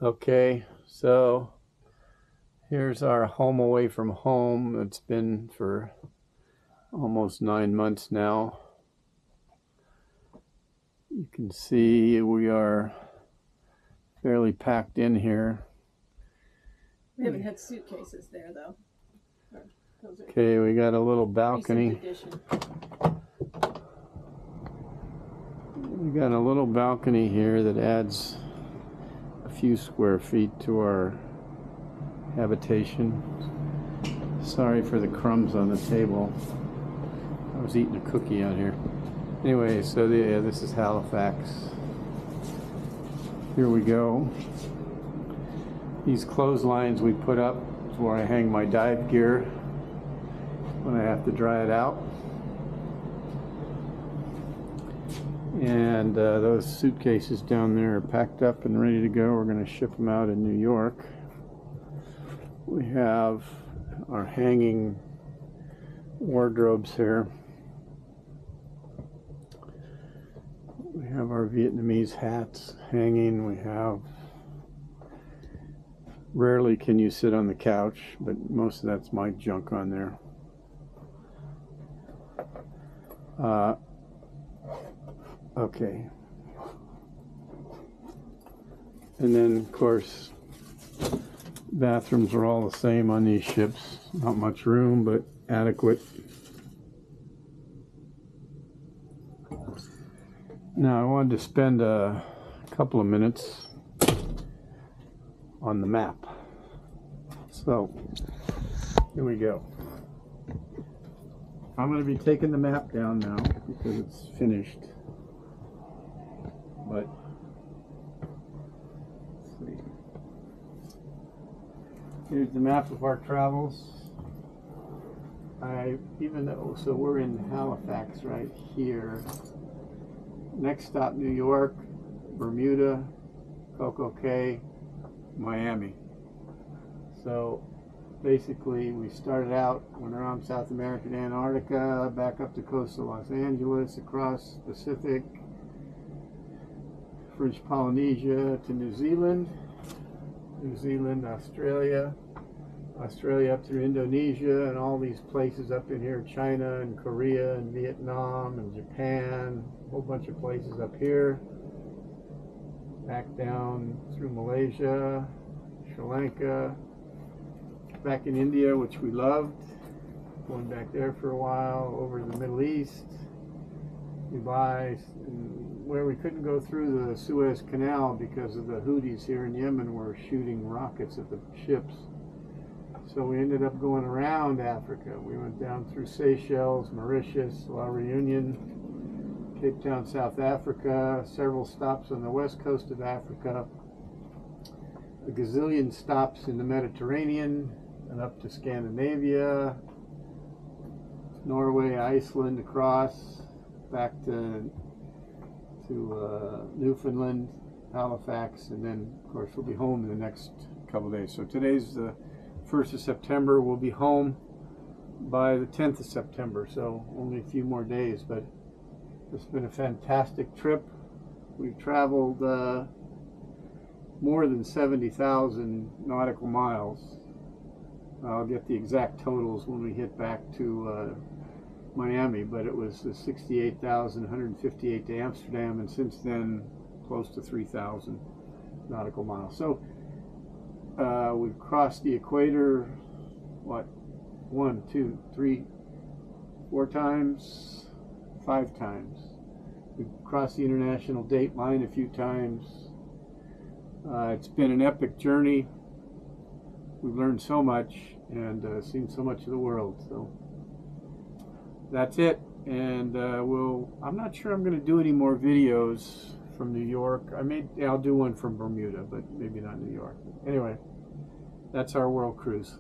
Okay, so here's our home away from home. It's been for almost 9 months now. You can see we are fairly packed in here. We haven't had suitcases there, though. Okay, we got a little balcony. We got a little balcony here that adds a few square feet to our habitation. Sorry for the crumbs on the table. I was eating a cookie out here. Anyway, so this is Halifax. Here we go. These clotheslines we put up is where I hang my dive gear when I have to dry it out. And those suitcases down there are packed up and ready to go. We're going to ship them out in New York. We have our hanging wardrobes here. We have our Vietnamese hats hanging. We have, rarely can you sit on the couch, but most of that's my junk on there. Okay. And then, of course, bathrooms are all the same on these ships. Not much room, but adequate. Now, I wanted to spend a couple of minutes on the map. So, here we go. I'm going to be taking the map down now because it's finished. But let's see. Here's the map of our travels. So we're in Halifax right here. Next stop, New York, Bermuda, Coco Cay, Miami. So basically we started out, went around South America and Antarctica, back up the coast of Los Angeles, across the Pacific, French Polynesia to New Zealand, Australia up through Indonesia, and all these places up in here, China and Korea and Vietnam and Japan, a whole bunch of places up here, back down through Malaysia, Sri Lanka, back in India, which we loved, going back there for a while, over to the Middle East, Dubai, and where we couldn't go through the Suez Canal because of the Houthis here in Yemen were shooting rockets at the ships. So we ended up going around Africa. We went down through Seychelles, Mauritius, La Reunion, Cape Town, South Africa, several stops on the west coast of Africa, a gazillion stops in the Mediterranean, and up to Scandinavia, Norway, Iceland, across, back to Newfoundland, Halifax, and then, of course, we'll be home in the next couple of days. So today's the 1st of September. We'll be home by the 10th of September, so only a few more days, but it's been a fantastic trip. We've traveled more than 70,000 nautical miles. I'll get the exact totals when we hit back to Miami, but it was 68,158 to Amsterdam, and since then close to 3,000 nautical miles. So we've crossed the equator, what, 1, 2, 3, 4 times, 5 times. We've crossed the international date line a few times. It's been an epic journey. We've learned so much and seen so much of the world. So that's it. And I'm not sure I'm going to do any more videos from New York. I'll do one from Bermuda, but maybe not New York. Anyway, that's our world cruise.